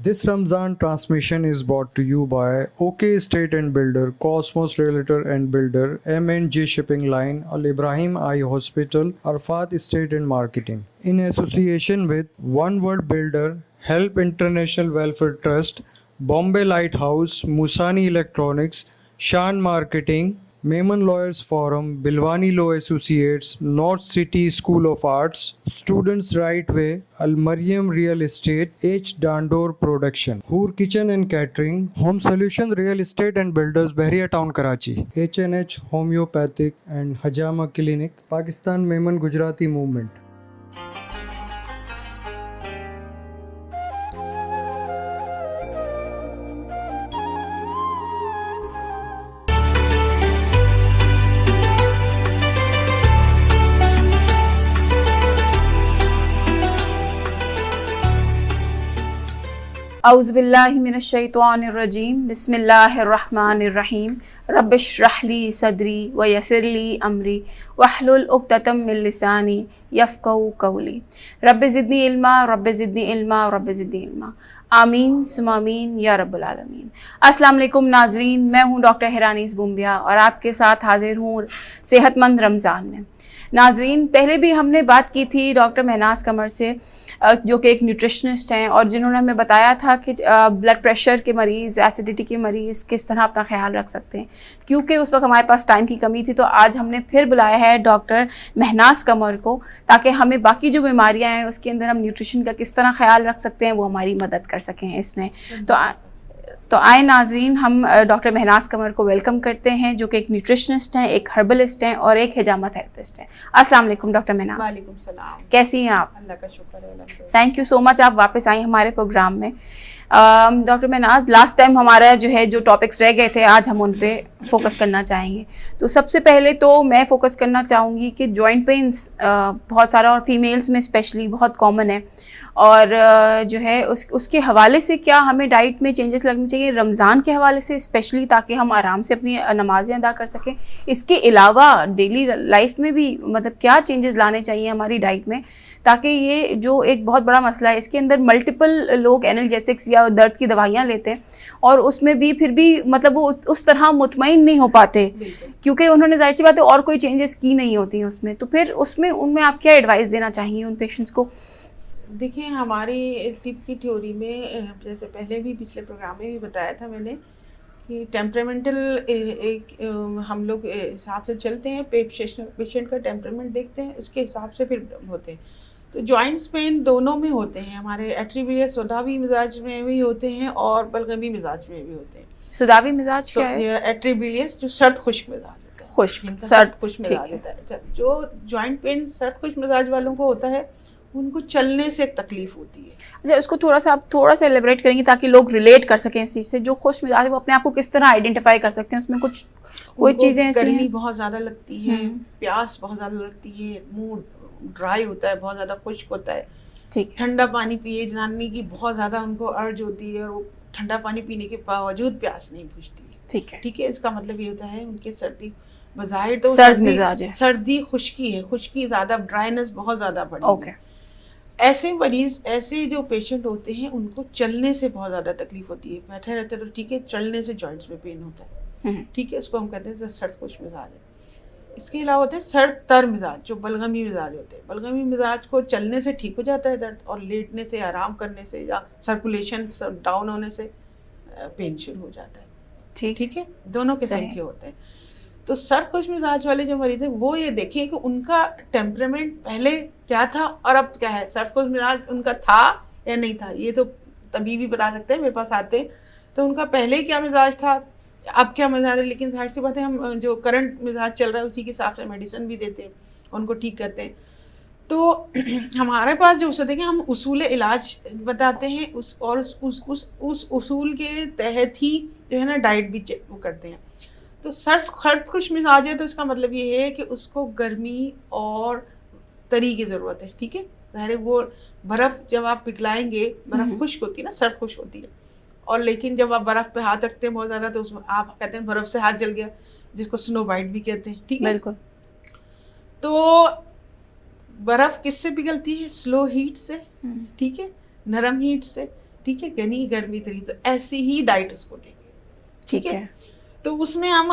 This Ramzan transmission is brought to you by OK Estate and Builder, Cosmos Realtor and Builder, M&G Shipping Line, Al Ibrahim Eye Hospital, Arfat Estate and Marketing. In association with One World Builder, Help International Welfare Trust, Bombay Lighthouse, Musani Electronics, Shan Marketing, Mehman Lawyers Forum, Bilwani Law Associates, North City School of Arts, Students Right Way, Al Mariam Real Estate, H. Dandor Production, Hoor Kitchen and Catering, Home Solution Real Estate and Builders, Bahria Town, Karachi, H&H Homeopathic and Hajama Clinic, Pakistan Mehman Gujarati Movement. اعوذ باللہ من الشیطان الرجیم بسم اللہ الرحمن الرحیم رب اشرح لی صدری ویسر لی امری واحلل عقدۃ من لسانی یفقہوا قولی رب زدنی علما رب زدنی علما رب زدنی علما آمین ثم آمین یا رب العالمین۔ السلام علیکم ناظرین، میں ہوں ڈاکٹر ہیرانیز بمبیا اور آپ کے ساتھ حاضر ہوں صحت مند رمضان میں۔ ناظرین، پہلے بھی ہم نے بات کی تھی ڈاکٹر مہناز قمر سے، جو کہ ایک نیوٹریشنسٹ ہیں، اور جنہوں نے ہمیں بتایا تھا کہ بلڈ پریشر کے مریض، ایسیڈیٹی کے مریض کس طرح اپنا خیال رکھ سکتے ہیں۔ کیونکہ اس وقت ہمارے پاس ٹائم کی کمی تھی تو آج ہم نے پھر بلایا ہے ڈاکٹر مہناز قمر کو، تاکہ ہمیں باقی جو بیماریاں ہیں اس کے اندر ہم نیوٹریشن کا کس طرح خیال رکھ سکتے ہیں وہ ہماری مدد کر سکیں اس میں۔ تو آئے ناظرین، ہم ڈاکٹر مہناز قمر کو ویلکم کرتے ہیں، جو کہ ایک نیوٹریشنسٹ ہیں، ایک ہربلسٹ ہیں اور ایک حجامہ تھراپسٹ ہیں۔ السلام علیکم ڈاکٹر مہناز۔ وعلیکم السلام، کیسی ہیں آپ؟ اللہ کا شکر ہے۔ تھینک یو سو مچ، آپ واپس آئیں ہمارے پروگرام میں۔ ڈاکٹر مہناز، لاسٹ ٹائم ہمارا جو ٹاپکس رہ گئے تھے آج ہم ان پہ فوکس کرنا چاہیں گے۔ تو سب سے پہلے تو میں فوکس کرنا چاہوں گی کہ جوائنٹ پینس بہت سارا، اور فیمیلز میں اسپیشلی بہت کامن ہے، اور جو ہے اس کے حوالے سے کیا ہمیں ڈائٹ میں چینجز لگنی چاہیے رمضان کے حوالے سے اسپیشلی، تاکہ ہم آرام سے اپنی نمازیں ادا کر سکیں۔ اس کے علاوہ ڈیلی لائف میں بھی مطلب کیا چینجز لانے چاہیے ہماری ڈائٹ میں، تاکہ یہ جو ایک بہت بڑا مسئلہ ہے، اس کے اندر ملٹیپل لوگ اینالجیسکس یا درد کی دوائیاں لیتے ہیں اور اس میں بھی پھر بھی مطلب وہ اس طرح مطمئن نہیں ہو پاتے، کیونکہ انہوں نے ظاہر سی بات ہے اور کوئی چینجز کی نہیں ہوتی ہیں اس میں۔ تو پھر اس میں ان میں آپ کیا ایڈوائس دینا چاہیں گے ان پیشنٹس کو؟ دیکھیں، ہماری طب کی تھیوری میں، جیسے پہلے بھی پچھلے پروگرام میں بھی بتایا تھا میں نے، کہ ٹیمپرامنٹل ایک ہم لوگ حساب سے چلتے ہیں، پیشنٹ کا ٹیمپرامنٹ دیکھتے ہیں، اس کے حساب سے پھر ہوتے ہیں۔ تو جوائنٹس پین دونوں میں ہوتے ہیں، ہمارے ایٹریبیلیس سوداوی مزاج میں بھی ہوتے ہیں اور بلغمی مزاج میں بھی ہوتے ہیں۔ سوداوی مزاج کیا ہے؟ ایٹریبیلیس جو سرد خشک مزاج ہوتا ہے، خشک سرد خشک مزاج ہوتا ہے۔ جو جوائنٹ پین سرد خشک مزاج والوں کو ہوتا ہے، ان کو چلنے سے ایک تکلیف ہوتی ہے۔ اچھا، اس کو آپ تھوڑا سا ایلیبریٹ کریں گے تاکہ لوگ ریلیٹ کر سکیں اس چیز سے، جو خوش مزاج ہے وہ اپنے آپ کو کس طرح آئیڈینٹیفائی کر سکتے ہیں؟ اس میں کچھ کوئی چیزیں ایسی ہیں؟ گرمی بہت زیادہ لگتی ہے، پیاس بہت زیادہ لگتی ہے، منہ ڈرائی ہوتا ہے، بہت زیادہ خشک ہوتا ہے، ٹھیک، ٹھنڈا پانی پیے، جنانی کی بہت زیادہ ان کو ارج ہوتی ہے اور وہ ٹھنڈا پانی پینے کے باوجود پیاس نہیں بجھتی ہے، ٹھیک ہے۔ اس کا مطلب یہ ہوتا ہے ان کے سردی بظاہر تو سرد مزاج ہے، سردی خشکی ہے، خشکی زیادہ، ڈرائینس بہت زیادہ بڑی ہے۔ ایسے مریض، ایسے جو پیشنٹ ہوتے ہیں ان کو چلنے سے بہت زیادہ تکلیف ہوتی ہے، بیٹھے رہتے تو ٹھیک ہے، چلنے سے جوائنٹس میں پین ہوتا ہے، ٹھیک ہے۔ اس کو ہم کہتے ہیں سرد خشک مزاج ہے۔ اس کے علاوہ ہوتے ہیں سرد تر مزاج، جو بلغمی مزاج ہوتے ہیں۔ بلغمی مزاج کو چلنے سے ٹھیک ہو جاتا ہے درد، اور لیٹنے سے، آرام کرنے سے یا سرکولیشن ڈاؤن ہونے سے پین شروع ہو جاتا ہے، ٹھیک ہے۔ دونوں قسم کے ہوتے ہیں۔ تو سرد خشک مزاج والے جو مریض ہیں وہ یہ دیکھیں کہ ان کا ٹیمپرامنٹ پہلے کیا تھا اور اب کیا ہے۔ سرد خشک مزاج ان کا تھا یا نہیں تھا، یہ تو طبیب بھی بتا سکتے ہیں، میرے پاس آتے ہیں تو ان کا پہلے کیا مزاج تھا، اب کیا مزاج ہے۔ لیکن ظاہر سی بات ہے، ہم جو کرنٹ مزاج چل رہا ہے اسی کے حساب سے میڈیسن بھی دیتے ہیں، ان کو ٹھیک کرتے ہیں۔ تو ہمارے پاس جو دیکھیں، ہم اصول علاج بتاتے ہیں، اور اس اصول کے تحت ہی جو ہے نا ڈائٹ بھی کرتے ہیں۔ تو سرد خشک مزاج ہے تو اس کا مطلب یہ ہے کہ اس کو گرمی اور تری کی ضرورت ہے، ٹھیک ہے۔ ظاہر ہے وہ برف جب آپ پگھلائیں گے، برف خشک ہوتی ہے نا، سرد خشک ہوتی ہے، اور لیکن جب آپ برف پہ ہاتھ رکھتے ہیں بہت زیادہ تو اس میں آپ کہتے ہیں برف سے ہاتھ جل گیا، جس کو سنو بائٹ بھی کہتے ہیں، ٹھیک ہے۔ بالکل۔ تو برف کس سے پگھلتی ہے؟ سلو ہیٹ سے، ٹھیک ہے، نرم ہیٹ سے۔ ٹھیک ہے, یعنی گرمی تری, تو ایسی ہی ڈائٹ اس کو دیں گے. ٹھیک ہے. تو اس میں ہم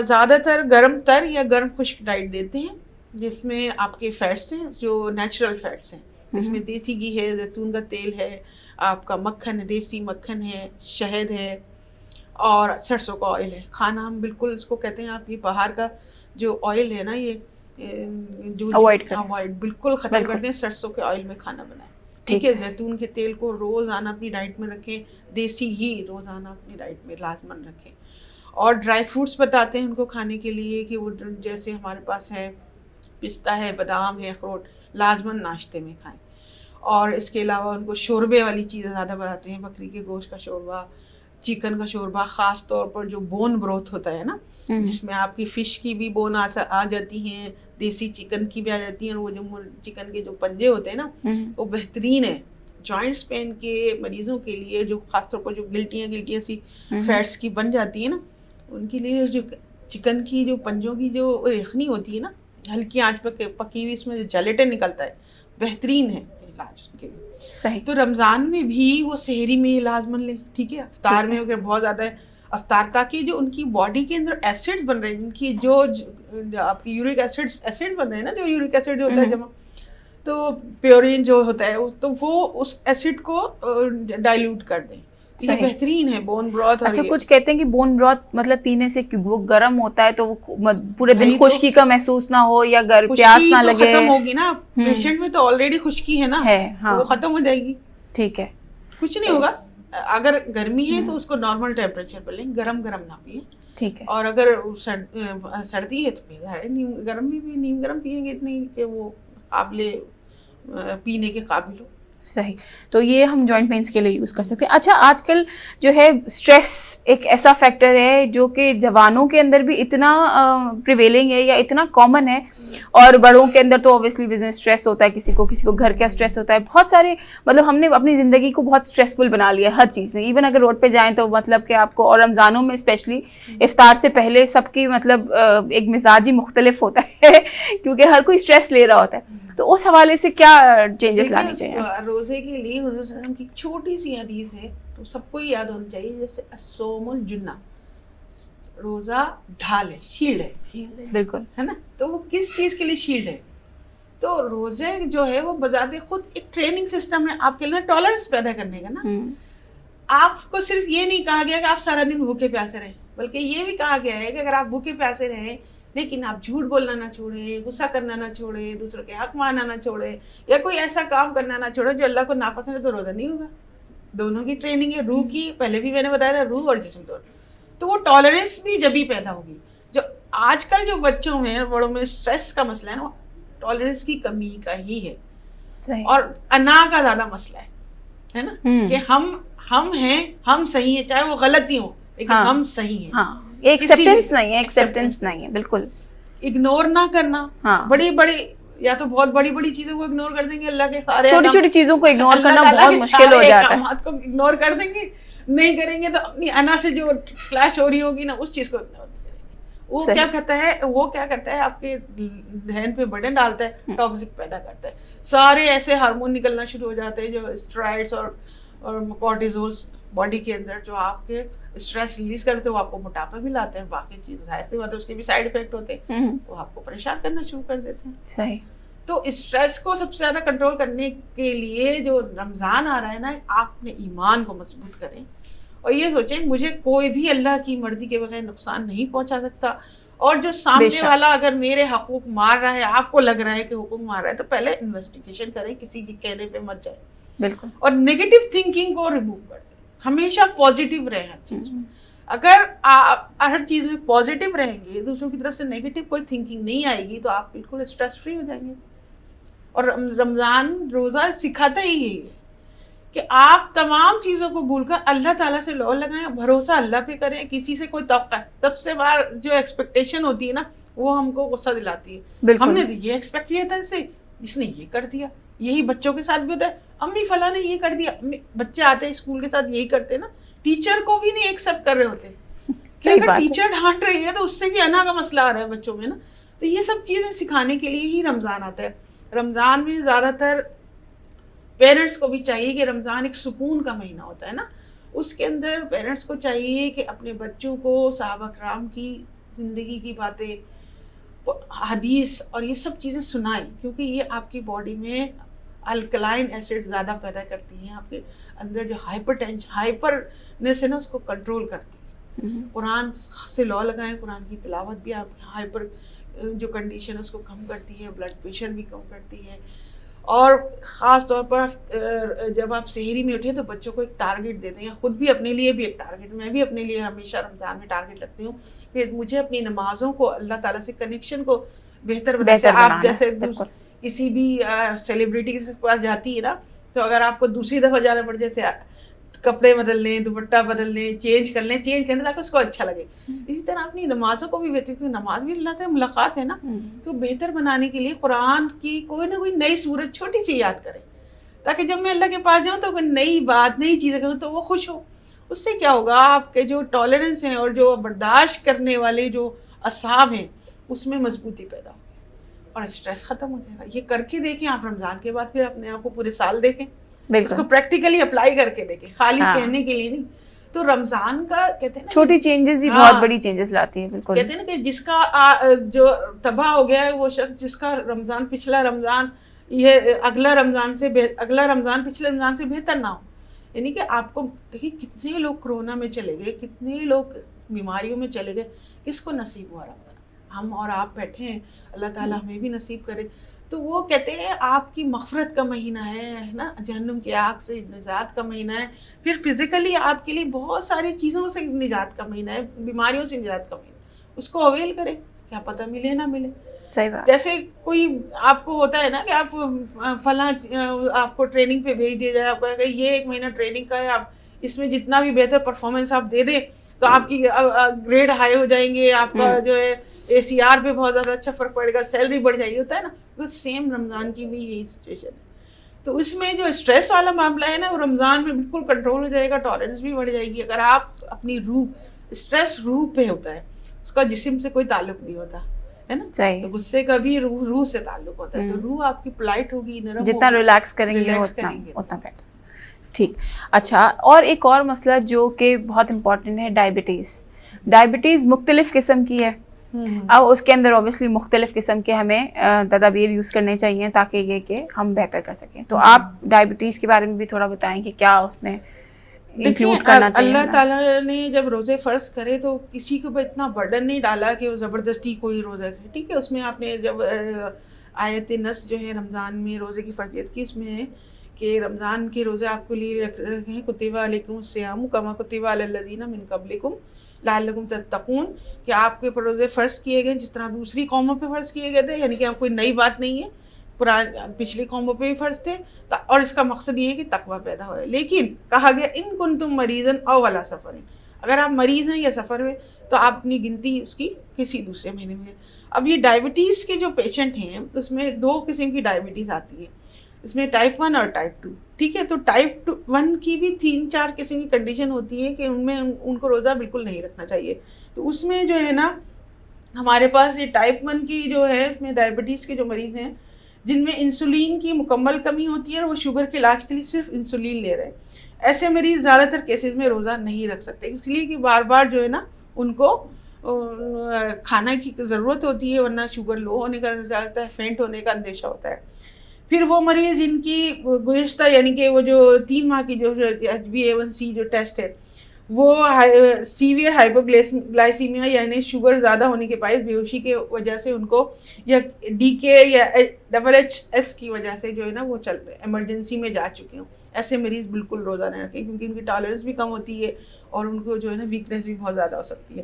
زیادہ تر گرم تر یا گرم خشک ڈائٹ دیتے ہیں, جس میں آپ کے فیٹس ہیں جو نیچرل فیٹس ہیں, جس میں دیسی گھی ہے, زیتون کا تیل ہے, آپ کا مکھن ہے, دیسی مکھن ہے, شہد ہے, اور سرسوں کا آئل ہے. کھانا ہم بالکل اس کو کہتے ہیں آپ یہ باہر کا جو آئل ہے نا, یہ جو اوائڈ بالکل ختم کر دیں, سرسوں کے آئل میں کھانا بنائیں. ٹھیک ہے, زیتون کے تیل کو روزانہ اپنی ڈائٹ میں رکھیں, دیسی گھی روزانہ اپنی ڈائٹ میں لازمن رکھیں. اور ڈرائی فروٹس بتاتے ہیں ان کو کھانے کے لیے کہ وہ جیسے ہمارے پاس ہے پستہ ہے, بادام ہے, اخروٹ, لازمن ناشتے میں کھائیں. اور اس کے علاوہ ان کو شوربے والی چیزیں زیادہ بناتے ہیں, بکری کے گوشت کا شوربہ, چکن کا شوربہ, خاص طور پر جو بون بروتھ ہوتا ہے نا, جس میں آپ کی فش کی بھی بون آ جاتی ہیں, دیسی چکن کی بھی آ جاتی ہیں, اور وہ جو چکن کے جو پنجے ہوتے ہیں نا وہ بہترین ہے جوائنٹس پین کے مریضوں کے لیے, جو خاص طور پر جو گلٹیاں سی فیٹس کی بن جاتی ہیں نا, ان کے لیے جو چکن کی جو پنجوں کی جو یخنی ہوتی ہے نا, ہلکی آنچ پہ پکی ہوئی, اس میں جو جیلیٹن نکلتا ہے, بہترین ہے علاج کے لیے. صحیح. تو رمضان میں بھی وہ سحری میں یہ لازمن لیں. ٹھیک ہے, افطار میں اگر بہت زیادہ ہے افطار, تاکہ جو ان کی باڈی کے اندر ایسڈز بن رہے ہیں, جن کی جو آپ کی یورک ایسڈ بن رہے ہیں نا, جو یورک ایسڈ جو ہوتا ہے جمع, تو پیورین جو ہوتا ہے, تو وہ اس ایسڈ کو ڈائلیوٹ کر دیں. یہ بہترین ہے بون بروتھ. اچھا, کچھ کہتے ہیں کہ بون بروتھ مطلب پینے سے وہ گرم ہوتا ہے تو وہ پورے دن خشکی کا محسوس نہ ہو یا پیاس نہ لگے. ختم ہوگی نا, پیشنٹ میں تو آلریڈی خشکی ہے نا, وہ ختم ہو جائے گی. ٹھیک ہے, کچھ نہیں ہوگا. اگر گرمی ہے تو اس کو نارمل ٹیمپریچر پہ لیں, گرم نہ پئیں. ٹھیک ہے. اور اگر سردی ہے تو نیم گرم بھی نیم گرم پئیں گے, اتنی کہ وہ قابل پینے کے قابل ہو. صحیح. تو یہ ہم جوائنٹ پینس کے لیے یوز کر سکتے ہیں. اچھا, آج کل جو ہے اسٹریس ایک ایسا فیکٹر ہے جو کہ جوانوں کے اندر بھی اتنا پریویلنگ ہے یا اتنا کامن ہے, اور بڑوں کے اندر تو اوبیسلی بزنس اسٹریس ہوتا ہے, کسی کو گھر کا اسٹریس ہوتا ہے, بہت سارے مطلب ہم نے اپنی زندگی کو بہت اسٹریسفل بنا لیا ہے ہر چیز میں. ایون اگر روڈ پہ جائیں تو مطلب کہ آپ کو, اور رمضانوں میں اسپیشلی افطار سے پہلے سب کی مطلب ایک مزاج ہی مختلف ہوتا ہے کیونکہ ہر کوئی اسٹریس لے رہا ہوتا ہے. تو اس حوالے سے کیا چینجز لانی چاہیے؟ روزے کے لیے حضور صلی اللہ علیہ وسلم کی چھوٹی سی حدیث ہے, تو سب کو یاد ہونی چاہیے, جیسے الصوم الجنہ, روزہ ڈھال ہے, شیلڈ ہے. بالکل ہے نا, تو وہ کس چیز کے لیے شیلڈ ہے؟ تو روزے جو ہے وہ بذات خود ایک ٹریننگ سسٹم ہے آپ کے لیے ٹالرنس پیدا کرنے کا نا. آپ کو صرف یہ نہیں کہا گیا کہ آپ سارا دن بھوکے پیاسے رہیں, بلکہ یہ بھی کہا گیا ہے کہ اگر آپ بھوکے پیاسے رہیں لیکن آپ جھوٹ بولنا نہ چھوڑیں, غصہ کرنا نہ چھوڑیں, دوسروں کے حق ماننا نہ چھوڑیں, یا کوئی ایسا کام کرنا نہ چھوڑیں جو اللہ کو ناپسند ہے, تو روزہ نہیں ہوگا. دونوں کی ٹریننگ ہے, روح کی, پہلے بھی میں نے بتایا تھا, روح اور جسم دونوں. تو وہ ٹالرنس بھی جبھی پیدا ہوگی. جو آج کل جو بچوں میں بڑوں میں اسٹریس کا مسئلہ ہے نا, وہ ٹالرنس کی کمی کا ہی ہے. اور انا کا زیادہ مسئلہ ہے نا, کہ ہم ہیں, ہم صحیح ہیں, چاہے وہ غلطی ہوں لیکن ہم صحیح ہیں. ایکسیپٹنس نہیں ہے, بالکل اگنور نہ کرنا. بڑی یا تو بہت بڑی چیزوں کو اگنور کر دیں گے, اللہ کے سارے چھوٹی چیزوں کو اگنور کرنا بہت مشکل ہو جاتا ہے. کو اگنور کر دیں گے, نہیں کریں گے تو اپنی انا سے جو کلیش ہو رہی ہوگی نا, اس چیز کو اگنور نہیں کریں گے. وہ کیا کرتا ہے آپ کے ذہن پہ برڈن ڈالتا ہے, ٹاکسک پیدا کرتا ہے. سارے ایسے ہارمون نکلنا شروع ہو جاتے ہیں جو اسٹرائڈس اور کورٹیزولز باڈی کے اندر, جو آپ کے اسٹریس ریلیز کرتے ہیں, وہ آپ کو موٹاپا بھی لاتے ہیں, باقی چیز ظاہر ہوتے, اس کے بھی سائڈ افیکٹ ہوتے ہیں, وہ آپ کو پریشان کرنا شروع کر دیتے ہیں. صحیح. تو اسٹریس کو سب سے زیادہ کنٹرول کرنے کے لیے جو رمضان آ رہا ہے نا, آپ اپنے ایمان کو مضبوط کریں اور یہ سوچیں مجھے کوئی بھی اللہ کی مرضی کے بغیر نقصان نہیں پہنچا سکتا, اور جو سامنے والا اگر میرے حقوق مار رہا ہے, آپ کو لگ رہا ہے کہ حقوق مار رہا ہے, تو پہلے انویسٹیگیشن کریں, کسی کے کہنے پہ مت جائیں. بالکل. اور نیگیٹو تھنکنگ کو ریموو کر دیں, ہمیشہ پازیٹیو رہیں ہر چیز میں. اگر آپ ہر چیز میں پازیٹیو رہیں گے, دوسروں کی طرف سے نیگیٹو کوئی تھنکنگ نہیں آئے گی, تو آپ بالکل اسٹریس فری ہو جائیں گے. اور رمضان روزہ سکھاتا ہی یہی ہے کہ آپ تمام چیزوں کو بھول کر اللہ تعالیٰ سے لو لگائیں, بھروسہ اللہ پہ کریں. کسی سے کوئی توقع ہے, سب سے بار جو ایکسپیکٹیشن ہوتی ہے نا, وہ ہم کو غصہ دلاتی ہے. ہم نے یہ ایکسپیکٹ کیا تھا اس سے, اس نے یہ کر دیا. یہی بچوں کے ساتھ بھی ہوتا ہے, امی فلاں نے یہ کر دیا. بچے آتے ہیں اسکول کے ساتھ یہی کرتے نا, ٹیچر کو بھی نہیں ایکسپٹ کر رہے ہوتے کہ اگر ٹیچر ڈانٹ رہی ہے تو اس سے بھی انا کا مسئلہ آ رہا ہے بچوں میں نا. تو یہ سب چیزیں سکھانے کے لیے ہی رمضان آتا ہے. رمضان میں زیادہ تر پیرنٹس کو بھی چاہیے کہ رمضان ایک سکون کا مہینہ ہوتا ہے نا, اس کے اندر پیرنٹس کو چاہیے کہ اپنے بچوں کو صحابہ کرام کی زندگی کی باتیں, حدیث اور یہ سب چیزیں سنائیں, کیونکہ یہ آپ کی باڈی میں الکلائن ایسڈ زیادہ پیدا کرتی ہیں, آپ کے اندر جو ہائپرنیس ہے نا اس کو کنٹرول کرتی ہیں. قرآن سے لو لگائیں, قرآن کی تلاوت بھی آپ ہائپر جو کنڈیشن ہے اس کو کم کرتی ہے, بلڈ پریشر بھی کم کرتی ہے. اور خاص طور پر جب آپ سحری میں اٹھیں تو بچوں کو ایک ٹارگٹ دے دیں, یا خود بھی اپنے لیے بھی ایک ٹارگٹ. میں بھی اپنے لیے ہمیشہ رمضان میں ٹارگٹ رکھتی ہوں کہ مجھے اپنی نمازوں کو اللہ تعالیٰ سے کنیکشن کو بہتر بنانا. آپ جیسے کسی بھی سیلیبریٹی کے پاس جاتی ہے نا, تو اگر آپ کو دوسری دفعہ جانا پڑ جیسے کپڑے بدل لیں, دوپٹہ بدل لیں, چینج کرنے تاکہ اس کو اچھا لگے. اسی طرح اپنی نمازوں کو بھی بہتر, کیونکہ نماز بھی اللہ سے ملاقات ہے نا, تو بہتر بنانے کے لیے قرآن کی کوئی نہ کوئی نئی صورت چھوٹی سی یاد کریں, تاکہ جب میں اللہ کے پاس جاؤں تو کوئی نئی بات نئی چیزیں کروں تو وہ خوش ہو. اس سے کیا ہوگا, آپ کے جو ٹالرنس ہیں اور جو برداشت کرنے والے جو اعصاب ہیں اس میں مضبوطی پیدا ہوگی اور اسٹریس ختم ہو جائے گا. یہ کر کے دیکھیں آپ رمضان کے بعد, پھر اپنے آپ کو پورے سال دیکھیں, اس کو پریکٹیکلی اپلائی کر کے دیکھیں, خالی کہنے کے لیے نہیں. تو رمضان کا کہتے ہیں نا چھوٹی چینجز ہی بہت بڑی چینجز لاتی ہیں. بالکل کہتے ہیں نا کہ جس کا جو تباہ ہو گیا ہے وہ شخص جس کا رمضان پچھلا رمضان یہ اگلا رمضان پچھلے رمضان سے بہتر نہ ہو. یعنی کہ آپ کو دیکھیے کتنے لوگ کورونا میں چلے گئے, کتنے لوگ بیماریوں میں چلے گئے, کس کو نصیب ہوا رمضان؟ ہم اور آپ بیٹھے ہیں, اللہ تعالیٰ ہمیں بھی نصیب کرے. تو وہ کہتے ہیں آپ کی مغفرت کا مہینہ ہے نا, جہنم کی آگ سے نجات کا مہینہ ہے, پھر فزیکلی آپ کے لیے بہت ساری چیزوں سے نجات کا مہینہ ہے, بیماریوں سے نجات کا مہینہ. اس کو اویل کریں, کیا پتہ ملے نہ ملے. صحیح بات. جیسے کوئی آپ کو ہوتا ہے نا کہ آپ فلاں آپ کو ٹریننگ پہ بھیج دیا جائے, آپ کو کہ یہ 1 مہینہ ٹریننگ کا ہے, آپ اس میں جتنا بھی بہتر پرفارمنس آپ دے دیں تو آپ کی گریڈ ہائی ہو جائیں گے, آپ کا جو ہے ACR پہ بہت زیادہ اچھا فرق پڑے گا, سیلری بڑھ جائے گی. ہوتا ہے نا, تو سیم رمضان کی بھی یہی سچویشن ہے. تو اس میں جو اسٹریس والا معاملہ ہے نا وہ رمضان میں بالکل کنٹرول ہو جائے گا, ٹالرنس بھی بڑھ جائے گی. اگر آپ اپنی اسٹریس روح پہ ہوتا ہے, اس کا جسم سے کوئی تعلق نہیں ہوتا ہے نا, تو غصے کا بھی روح سے تعلق ہوتا ہے. تو روح آپ کی پلائٹ ہوگی, نرم ہوگی, جتنا ریلیکس کریں گے اتنا بہتر. ٹھیک. اچھا, اور ایک اور مسئلہ جو کہ بہت امپورٹنٹ ہے, ڈائبٹیز مختلف قسم کی ہے. اب اس کے اندر اوبیسلی مختلف قسم کے ہمیں تدابیر یوز کرنے چاہیے تاکہ یہ کہ ہم بہتر کر سکیں. تو آپ ڈائبٹیز کے بارے میں بھی تھوڑا بتائیں کہ کیا اس میں انکلوڈ کرنا چاہیے. اللہ تعالیٰ نے جب روزے فرض کرے تو کسی کو بھی اتنا برڈن نہیں ڈالا کہ وہ زبردستی کوئی روزہ کرے. ٹھیک ہے, اس میں آپ نے جب آیت نص جو ہے رمضان میں روزے کی فرضیت کی, اس میں ہے کہ رمضان کے روزے آپ کو لیے رکھے ہیں, کتب علیکم الصیام کما کتب علی الذین من قبلکم لعلکم تتقون, کہ آپ کے اوپر روزے فرض کیے گئے جس طرح دوسری قوموں پہ فرض کیے گئے تھے. یعنی کہ کوئی نئی بات نہیں ہے, پچھلی قوموں پہ بھی فرض تھے, اور اس کا مقصد یہ ہے کہ تقویٰ پیدا ہوئے. لیکن کہا گیا ان کنتم مریضا او علی سفر, اگر آپ مریض ہیں یا سفر میں تو آپ اپنی گنتی اس کی کسی دوسرے مہینے میں. اب یہ ڈائبٹیز کے جو پیشنٹ ہیں اس میں 2 قسم کی ڈائبٹیز آتی ہے, اس میں ٹائپ 1 اور ٹائپ 2. ٹھیک ہے, تو ٹائپ 1 کی بھی 3-4 قسم کی کنڈیشن ہوتی ہے کہ ان میں ان کو روزہ بالکل نہیں رکھنا چاہیے. تو اس میں جو ہے نا ہمارے پاس یہ ٹائپ 1 کی جو ہے, اس میں ڈائبٹیز کے جو مریض ہیں جن میں انسولین کی مکمل کمی ہوتی ہے اور وہ شوگر کے علاج کے لیے صرف انسولین لے رہے ہیں, ایسے مریض زیادہ تر کیسز میں روزہ نہیں رکھ سکتے, اس لیے کہ بار بار جو ہے نا ان کو کھانا کی ضرورت ہوتی ہے, ورنہ شوگر لو ہونے کا اندیشہ ہوتا ہے, فینٹ ہونے کا اندیشہ ہوتا ہے. پھر وہ مریض جن کی گزشتہ یعنی کہ وہ جو 3 ماہ کی جو HbA1c جو ٹیسٹ ہے وہ سیویئر ہائپوگلائسیمیا یعنی شوگر زیادہ ہونے کے باعث بیہوشی کے وجہ سے ان کو یا DK یا HHS کی وجہ سے جو ہے نا وہ ایمرجنسی میں جا چکے ہوں, ایسے مریض بالکل روزہ نہ رکھیں کیونکہ ان کی ٹالرنس بھی کم ہوتی ہے اور ان کو جو ہے نا ویکنیس بھی بہت زیادہ ہو سکتی ہے.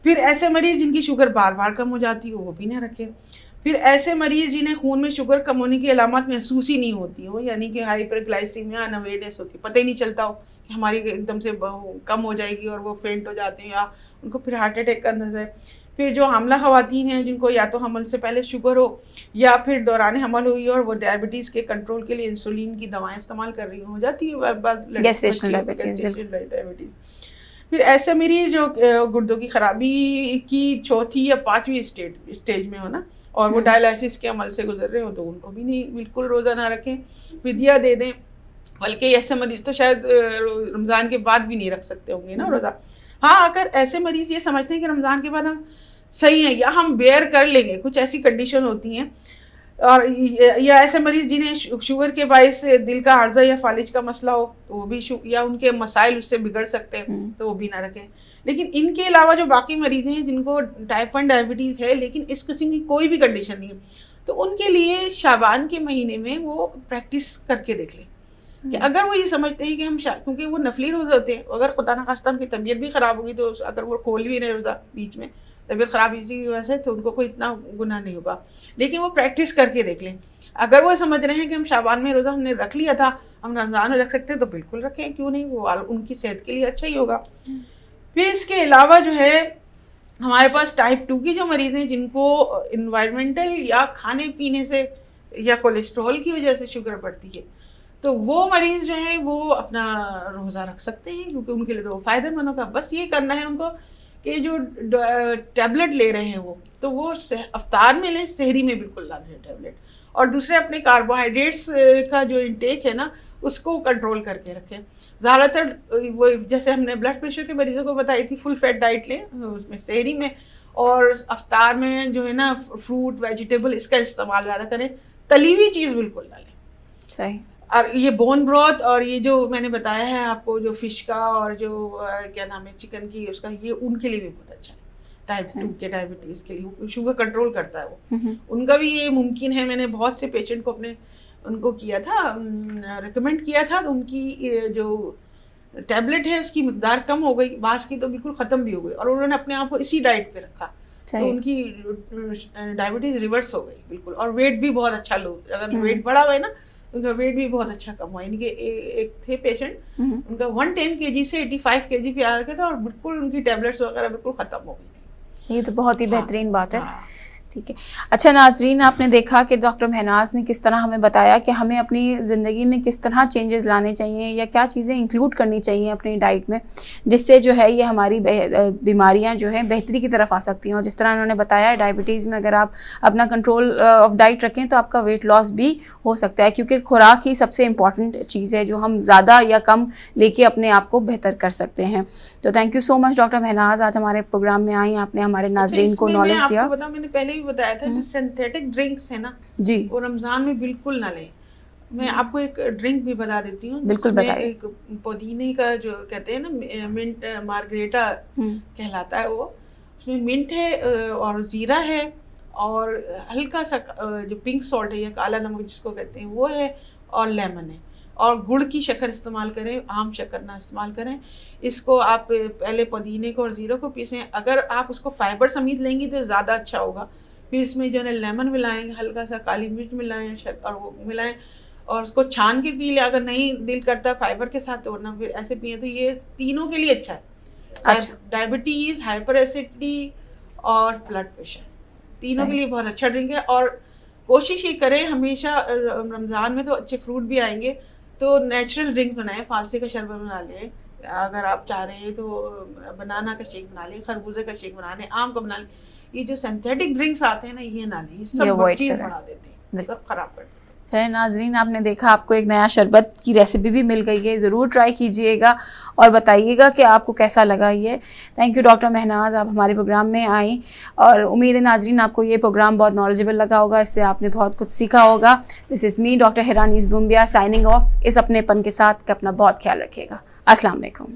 پھر ایسے مریض جن کی شوگر بار بار کم ہو جاتی ہے وہ بھی نہ رکھیں. پھر ایسے مریض جنہیں خون میں شوگر کم ہونے کی علامات محسوس ہی نہیں ہوتی ہو, یعنی کہ ہائپر گلائسیمیا انویئرنیس ہوتی ہے, پتہ ہی نہیں چلتا ہو کہ ہماری ایک دم سے کم ہو جائے گی اور وہ فینٹ ہو جاتے ہیں یا ان کو پھر ہارٹ اٹیک کا اندازہ ہے. پھر جو حاملہ خواتین ہیں جن کو یا تو حمل سے پہلے شوگر ہو یا پھر دوران حمل ہوئی اور وہ ڈائبٹیز کے کنٹرول کے لیے انسولین کی دوائیں استعمال کر رہی ہو جاتی ہے گیسٹیشنل ڈائبٹیز. پھر ایسے مریض جو گردوں کی خرابی کی 4تھی یا 5ویں اسٹیج میں ہو نا, اور وہ ڈائلائسس کے عمل سے گزر رہے ہو تو ان کو بھی نہیں بالکل روزہ نہ رکھیں, فدیہ دے دیں. بلکہ ایسے مریض تو شاید رمضان کے بعد بھی نہیں رکھ سکتے ہوں گے نا روزہ. ہاں اگر ایسے مریض یہ سمجھتے ہیں کہ رمضان کے بعد ہم صحیح ہیں یا ہم بیئر کر لیں گے, کچھ ایسی کنڈیشن ہوتی ہیں, اور یا ایسے مریض جنہیں شوگر کے باعث دل کا عارضہ یا فالج کا مسئلہ ہو تو وہ بھی یا ان کے مسائل اس سے بگڑ سکتے ہیں تو وہ بھی نہ رکھیں. لیکن ان کے علاوہ جو باقی مریض ہیں جن کو ٹائپ 1 ڈائبٹیز ہے لیکن اس قسم کی کوئی بھی کنڈیشن نہیں ہے, تو ان کے لیے شعبان کے مہینے میں وہ پریکٹس کر کے دیکھ لیں کہ اگر وہ یہ سمجھتے ہیں کہ ہم کیونکہ وہ نفلی روزے ہوتے ہیں, اگر خدا نخواستہ ان کی طبیعت بھی خراب ہوگی تو اگر وہ کھول بھی رہے روزہ بیچ میں طبیعت خراب ہونے کی وجہ سے تو ان کو کوئی اتنا گناہ نہیں ہوگا, لیکن وہ پریکٹس کر کے دیکھ لیں. اگر وہ سمجھ رہے ہیں کہ ہم شعبان میں روزہ ہم نے رکھ لیا تھا, ہم رمضان میں رکھ سکتے ہیں, تو بالکل رکھیں, کیوں نہیں, وہ ان کی صحت کے لیے اچھا ہی ہوگا. پھر اس کے علاوہ جو ہے ہمارے پاس ٹائپ 2 کی جو مریض ہیں جن کو انوائرمنٹل یا کھانے پینے سے یا کولیسٹرول کی وجہ سے شوگر بڑھتی ہے, تو وہ مریض جو ہیں وہ اپنا روزہ رکھ سکتے ہیں کیونکہ ان کے لیے تو وہ فائدہ مند ہوگا. بس یہ کرنا ہے ان کو کہ جو ٹیبلٹ لے رہے ہیں وہ تو وہ افطار میں لیں, سحری میں بالکل نہ لیں ٹیبلٹ. اور دوسرے اپنے کاربوہائیڈریٹس کا جو انٹیک ہے نا اس کو کنٹرول کر کے رکھیں. زیادہ تر وہ جیسے ہم نے بلڈ پریشر کے مریضوں کو بتائی تھی فل فیٹ ڈائٹ لیں اس میں سحری میں, اور افطار میں جو ہے نا فروٹ ویجیٹیبل اس کا استعمال زیادہ کریں, تلی ہوئی چیز بالکل نہ لیں. صحیح. اور یہ بون بروتھ اور یہ جو میں نے بتایا ہے آپ کو جو فش کا اور جو کیا نام ہے چکن کی اس کا, یہ ان کے لیے بھی بہت اچھا ہے. ٹائپ 2 کے ڈائبٹیز کے لیے شوگر کنٹرول کرتا ہے وہ, ان کا بھی یہ ممکن ہے. میں نے بہت سے پیشنٹ کو اپنے ان کو کیا تھا, ریکمینڈ کیا تھا, تو ان کی جو ٹیبلٹ ہے اس کی مقدار کم ہو گئی, بعض کی تو بالکل ختم بھی ہو گئی, اور انہوں نے اپنے آپ کو اسی ڈائٹ پہ رکھا تو ان کی ڈائبٹیز ریورس ہو گئی بالکل. اور ویٹ بھی بہت اچھا لو, اگر ویٹ بڑھا ہوا ہے نا ان کا ویٹ بھی بہت اچھا کم ہوا. ان کے ایک تھے پیشنٹ ان کا 110 kg سے 85 kg پہ آ گیا تھا, اور بالکل ان کی ٹیبلٹس وغیرہ بالکل ختم ہو گئی تھی. یہ تو بہت ہی بہترین بات ہے. ٹھیک ہے. اچھا ناظرین, آپ نے دیکھا کہ ڈاکٹر مہناز نے کس طرح ہمیں بتایا کہ ہمیں اپنی زندگی میں کس طرح چینجز لانے چاہیے یا کیا چیزیں انکلوڈ کرنی چاہیے اپنی ڈائٹ میں, جس سے جو ہے یہ ہماری بیماریاں جو ہیں بہتری کی طرف آ سکتی ہیں. اور جس طرح انہوں نے بتایا ڈائبٹیز میں اگر آپ اپنا کنٹرول آف ڈائٹ رکھیں تو آپ کا ویٹ لاس بھی ہو سکتا ہے, کیونکہ خوراک ہی سب سے امپورٹنٹ چیز ہے جو ہم زیادہ یا کم لے کے اپنے آپ کو بہتر کر سکتے ہیں. تو thank you so much doctor Mahnaz, آج ہمارے پروگرام میں آئیں, آپ نے ہمارے ناظرین کو نالج دیا. میں نے پہلے بھی بتایا تھا جو سنتھیٹک ڈرنکس ہیں نا جی وہ رمضان میں بالکل نہ لیں. میں آپ کو ایک ڈرنک بھی بتا دیتی ہوں, بالکل بتائیں. ایک پودینے کا جو کہتے ہیں نا منٹ مارگریٹا کہلاتا ہے, وہ اس میں منٹ ہے اور زیرہ ہے اور ہلکا سا جو پنک سالٹ ہے یا کالا نمک جس کو کہتے ہیں وہ ہے, اور لیمن ہے, اور گڑ کی شکر استعمال کریں, عام شکر نہ استعمال کریں. اس کو آپ پہلے پودینے کو اور زیرہ کو پیسیں, اگر آپ اس کو فائبر سمیت لیں گی تو زیادہ اچھا ہوگا. پھر اس میں جو ہے لیمن ملائیں, ہلکا سا کالی مرچ ملائیں اور وہ ملائیں, اور اس کو چھان کے پی لیں. اگر نہیں دل کرتا فائبر کے ساتھ تو ورنہ پھر ایسے پئیں. تو یہ تینوں کے لیے اچھا ہے, ڈائبٹیز, ہائپر ایسیڈٹی اور بلڈ پریشر, تینوں کے لیے بہت اچھا ڈرنک ہے. اور کوشش یہ کریں ہمیشہ رمضان میں تو اچھے فروٹ بھی آئیں گے تو نیچرل ڈرنک بنائیں, فالسے کا شربت بنا لیں, اگر آپ چاہ رہے ہیں تو بنانا کا شیک بنا لیں, خربوزے کا شیک بنا لیں, آم کا بنا لیں. یہ جو سنتھیٹک ڈرنکس آتے ہیں نا یہ نہ لیں, یہ سب چیز بڑھا دیتے ہیں, سب خراب کر دیتے ہیں. چلے ناظرین, آپ نے دیکھا آپ کو ایک نیا شربت کی ریسیپی بھی مل گئی ہے, ضرور ٹرائی کیجئے گا اور بتائیے گا کہ آپ کو کیسا لگا یہ. تھینک یو ڈاکٹر مہناز, آپ ہمارے پروگرام میں آئیں, اور امید ہے ناظرین آپ کو یہ پروگرام بہت نالجبل لگا ہوگا, اس سے آپ نے بہت کچھ سیکھا ہوگا. دس از می ڈاکٹر ہیرانیز بومبیا سائننگ آف. اس اپنے پن کے ساتھ کہ اپنا بہت خیال رکھیے گا. السلام علیکم.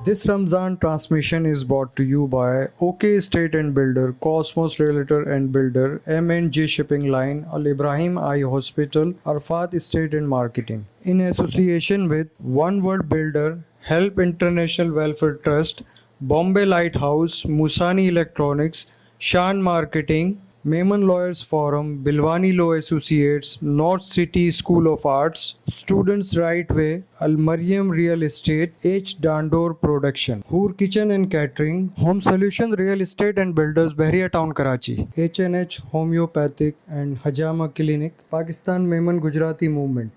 This Ramzan transmission is brought to you by OK Estate and Builder, Cosmos Realtor and Builder, M&J Shipping Line, Al Ibrahim Eye Hospital, Arfat Estate and Marketing. In association with One World Builder, Help International Welfare Trust, Bombay Lighthouse, Musani Electronics, Shan Marketing, Memon Lawyers Forum, Bilwani Law Associates, North City School of Arts, Students' Right Way, Al Mariam Real Estate, H. Dandor Production, Hoor Kitchen and Catering, Home Solution Real Estate and Builders, Bahria Town, Karachi, H&H Homeopathic and Hajama Clinic, Pakistan Memon Gujarati Movement.